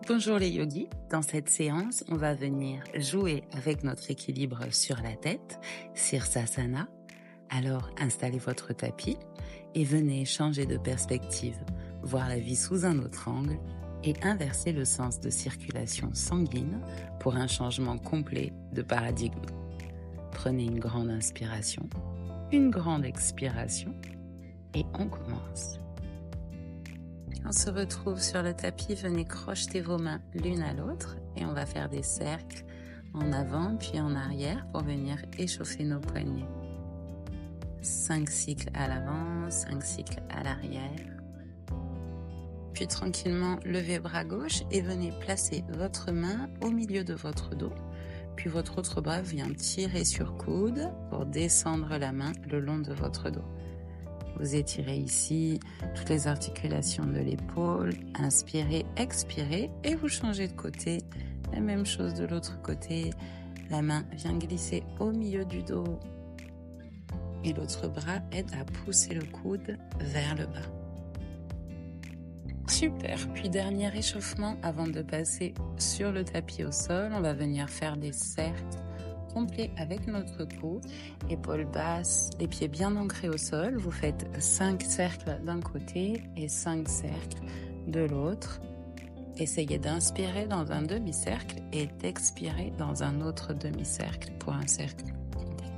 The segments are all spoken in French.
Bonjour les yogis, dans cette séance, on va venir jouer avec notre équilibre sur la tête, Sirsasana. Alors installez votre tapis et venez changer de perspective, voir la vie sous un autre angle et inverser le sens de circulation sanguine pour un changement complet de paradigme. Prenez une grande inspiration, une grande expiration et on commence. On se retrouve sur le tapis, venez crocheter vos mains l'une à l'autre et on va faire des cercles en avant puis en arrière pour venir échauffer nos poignets. 5 cycles à l'avant, 5 cycles à l'arrière. Puis tranquillement, levez le bras gauche et venez placer votre main au milieu de votre dos. Puis votre autre bras vient tirer sur coude pour descendre la main le long de votre dos. Vous étirez ici toutes les articulations de l'épaule, inspirez, expirez et vous changez de côté. La même chose de l'autre côté, la main vient glisser au milieu du dos et l'autre bras aide à pousser le coude vers le bas. Super, puis dernier échauffement avant de passer sur le tapis au sol, on va venir faire des cercles complet avec notre cou, épaules basses, les pieds bien ancrés au sol. Vous faites 5 cercles d'un côté et 5 cercles de l'autre. Essayez d'inspirer dans un demi-cercle et d'expirer dans un autre demi-cercle pour un cercle complet.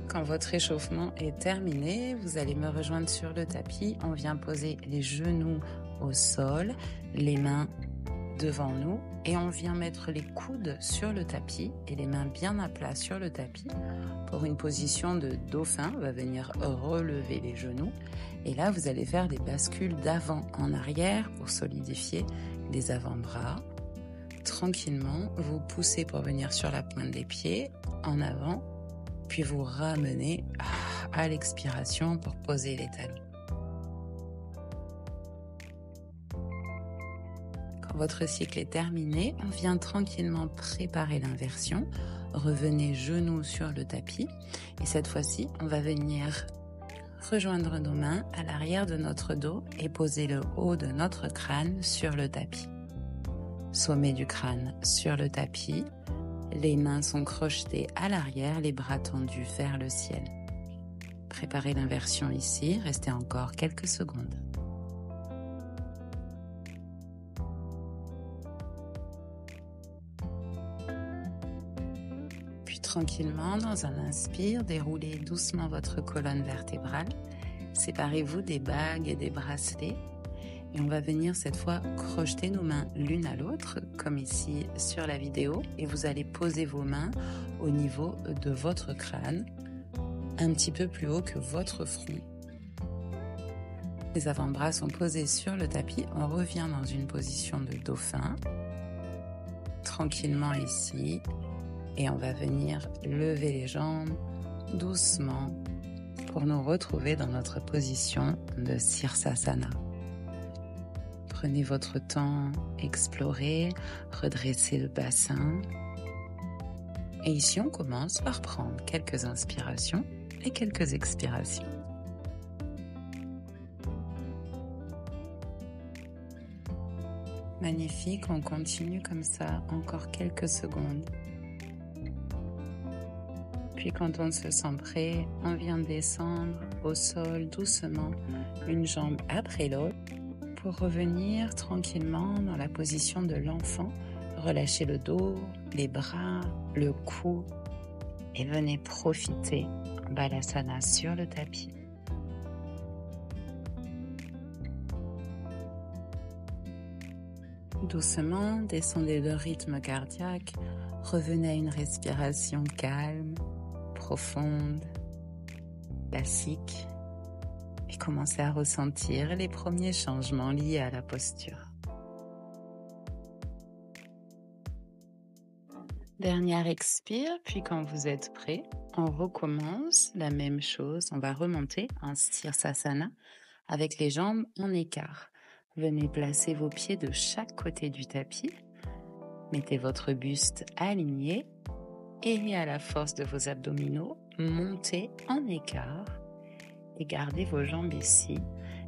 Quand votre échauffement est terminé, vous allez me rejoindre sur le tapis. On vient poser les genoux au sol, les mains devant nous et on vient mettre les coudes sur le tapis et les mains bien à plat sur le tapis pour une position de dauphin. On va venir relever les genoux et là vous allez faire des bascules d'avant en arrière pour solidifier les avant-bras. Tranquillement, vous poussez pour venir sur la pointe des pieds en avant, puis vous ramenez à l'expiration pour poser les talons. Votre cycle est terminé, on vient tranquillement préparer l'inversion. Revenez genoux sur le tapis et cette fois-ci, on va venir rejoindre nos mains à l'arrière de notre dos et poser le haut de notre crâne sur le tapis. Sommet du crâne sur le tapis, les mains sont crochetées à l'arrière, les bras tendus vers le ciel. Préparez l'inversion ici, restez encore quelques secondes. Tranquillement, dans un inspire, déroulez doucement votre colonne vertébrale. Séparez-vous des bagues et des bracelets. Et on va venir cette fois crocheter nos mains l'une à l'autre, comme ici sur la vidéo. Et vous allez poser vos mains au niveau de votre crâne, un petit peu plus haut que votre front. Les avant-bras sont posés sur le tapis. On revient dans une position de dauphin. Tranquillement ici. Et on va venir lever les jambes doucement pour nous retrouver dans notre position de Sirsasana. Prenez votre temps, explorez, redressez le bassin. Et ici, on commence par prendre quelques inspirations et quelques expirations. Magnifique, on continue comme ça encore quelques secondes. Puis quand on se sent prêt, on vient descendre au sol doucement, une jambe après l'autre, pour revenir tranquillement dans la position de l'enfant. Relâchez le dos, les bras, le cou et venez profiter en Balasana sur le tapis. Doucement, descendez le rythme cardiaque, revenez à une respiration calme, profonde, classique et commencez à ressentir les premiers changements liés à la posture. Dernière expire, puis quand vous êtes prêt, on recommence la même chose. On va remonter en Sirsasana avec les jambes en écart. Venez placer vos pieds de chaque côté du tapis. Mettez votre buste aligné et à la force de vos abdominaux, montez en écart et gardez vos jambes ici.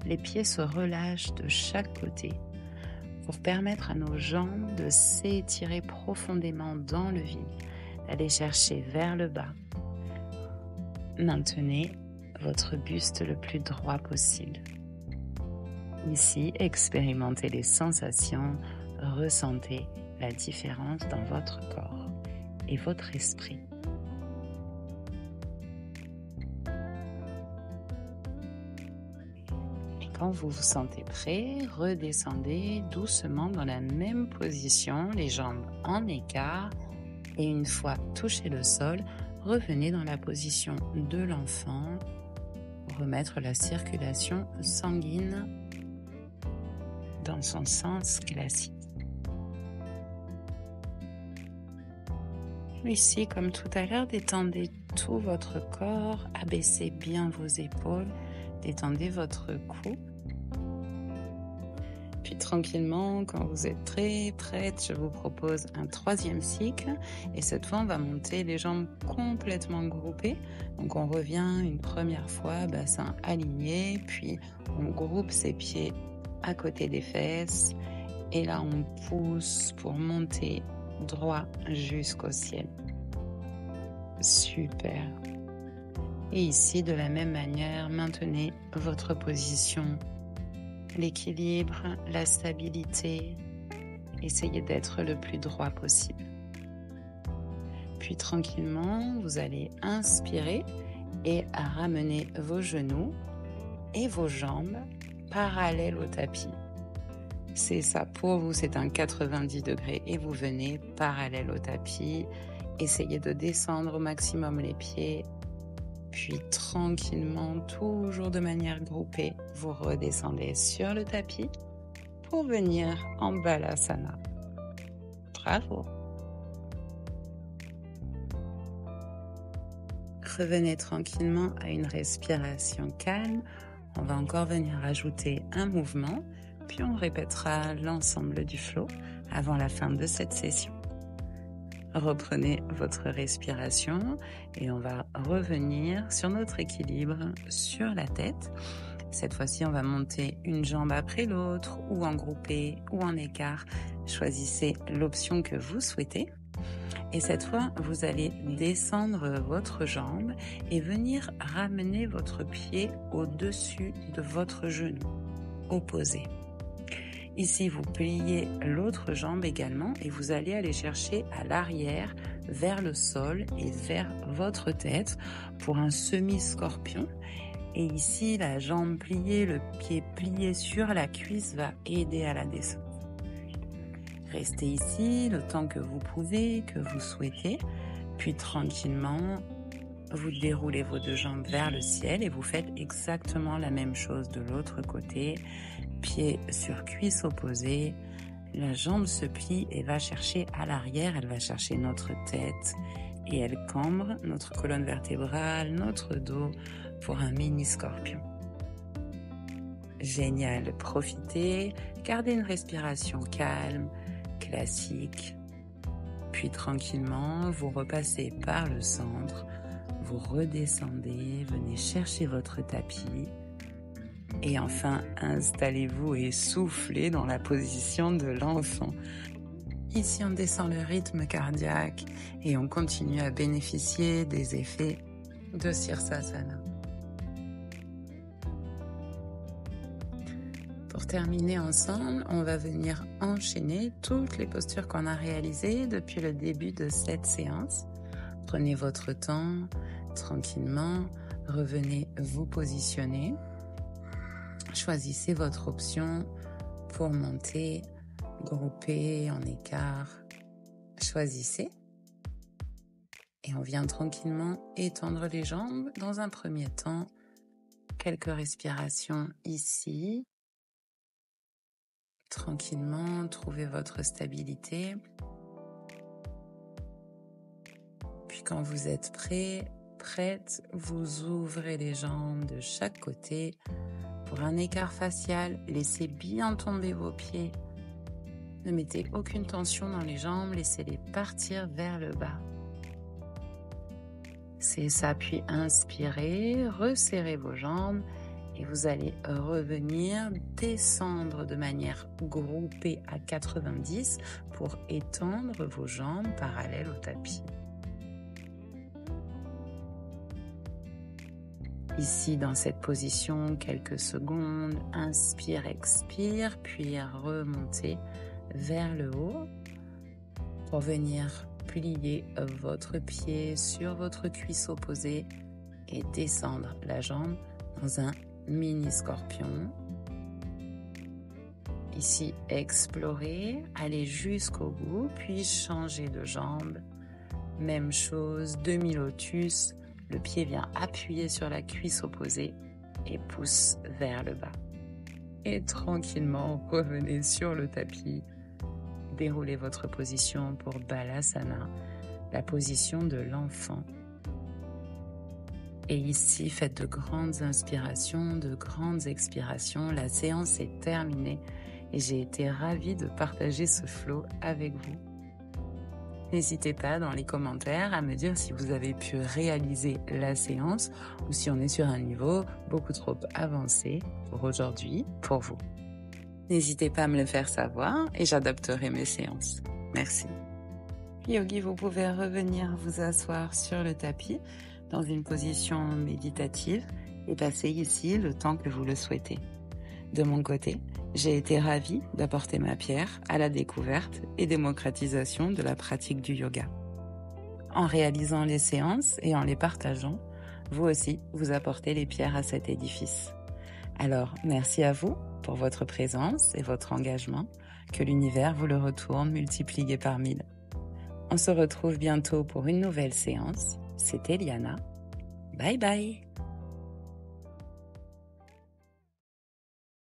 les pieds se relâchent de chaque côté pour permettre à nos jambes de s'étirer profondément dans le vide, d'aller chercher vers le bas. Maintenez votre buste le plus droit possible. Ici, expérimentez les sensations, ressentez la différence dans votre corps et votre esprit. Et quand vous vous sentez prêt, redescendez doucement dans la même position, les jambes en écart, et une fois touché le sol, revenez dans la position de l'enfant pour remettre la circulation sanguine dans son sens classique. Ici, comme tout à l'heure, détendez tout votre corps, abaissez bien vos épaules, détendez votre cou. Puis tranquillement, quand vous êtes prête, je vous propose un 3e cycle. Et cette fois, on va monter les jambes complètement groupées. Donc on revient une première fois, bassin aligné, puis on groupe ses pieds à côté des fesses. Et là, on pousse pour monter droit jusqu'au ciel. Super. Et ici, de la même manière, maintenez votre position, l'équilibre, la stabilité. Essayez d'être le plus droit possible. Puis tranquillement, vous allez inspirer et ramener vos genoux et vos jambes parallèles au tapis. C'est ça, pour vous, c'est un 90 degrés et vous venez parallèle au tapis. Essayez de descendre au maximum les pieds. Puis tranquillement, toujours de manière groupée, vous redescendez sur le tapis pour venir en Balasana. Bravo! Revenez tranquillement à une respiration calme. On va encore venir ajouter un mouvement, puis on répétera l'ensemble du flow avant la fin de cette session. Reprenez votre respiration et on va revenir sur notre équilibre sur la tête. Cette fois-ci, on va monter une jambe après l'autre, ou en groupé, ou en écart. Choisissez l'option que vous souhaitez. Et cette fois, vous allez descendre votre jambe et venir ramener votre pied au-dessus de votre genou, opposé. Ici, vous pliez l'autre jambe également et vous allez aller chercher à l'arrière, vers le sol et vers votre tête pour un semi-scorpion. Et ici, la jambe pliée, le pied plié sur la cuisse va aider à la descente. Restez ici le temps que vous pouvez, que vous souhaitez, puis tranquillement, vous déroulez vos 2 jambes vers le ciel et vous faites exactement la même chose de l'autre côté. Pied sur cuisse opposée, la jambe se plie et va chercher à l'arrière, elle va chercher notre tête et elle cambre notre colonne vertébrale, notre dos pour un mini scorpion. Génial, profitez, gardez une respiration calme, classique, puis tranquillement vous repassez par le centre, vous redescendez, venez chercher votre tapis. Et enfin, installez-vous et soufflez dans la position de l'enfant. Ici, on descend le rythme cardiaque et on continue à bénéficier des effets de Sirsasana. Pour terminer ensemble, on va venir enchaîner toutes les postures qu'on a réalisées depuis le début de cette séance. Prenez votre temps, tranquillement, revenez vous positionner. Choisissez votre option pour monter, grouper, en écart. Choisissez. Et on vient tranquillement étendre les jambes. Dans un premier temps, quelques respirations ici. Tranquillement, trouvez votre stabilité. Puis quand vous êtes prête, vous ouvrez les jambes de chaque côté. Pour un écart facial, laissez bien tomber vos pieds. Ne mettez aucune tension dans les jambes, laissez-les partir vers le bas. C'est ça, puis inspirez, resserrez vos jambes Et vous allez revenir, descendre de manière groupée à 90 pour étendre vos jambes parallèles au tapis. Ici, dans cette position, quelques secondes, inspire, expire, puis remontez vers le haut pour venir plier votre pied sur votre cuisse opposée et descendre la jambe dans un mini scorpion. Ici, explorez, allez jusqu'au bout, puis changez de jambe. Même chose, demi-lotus, le pied vient appuyer sur la cuisse opposée et pousse vers le bas. Et tranquillement, revenez sur le tapis. Déroulez votre position pour Balasana, la position de l'enfant. Et ici, faites de grandes inspirations, de grandes expirations. La séance est terminée et j'ai été ravie de partager ce flow avec vous. N'hésitez pas dans les commentaires à me dire si vous avez pu réaliser la séance ou si on est sur un niveau beaucoup trop avancé pour aujourd'hui, pour vous. N'hésitez pas à me le faire savoir et j'adapterai mes séances. Merci. Yogi, vous pouvez revenir vous asseoir sur le tapis dans une position méditative et passer ici le temps que vous le souhaitez. De mon côté, j'ai été ravie d'apporter ma pierre à la découverte et démocratisation de la pratique du yoga. En réalisant les séances et en les partageant, vous aussi, vous apportez les pierres à cet édifice. Alors, merci à vous pour votre présence et votre engagement, que l'univers vous le retourne multiplié par 1000. On se retrouve bientôt pour une nouvelle séance. C'était Liana. Bye bye!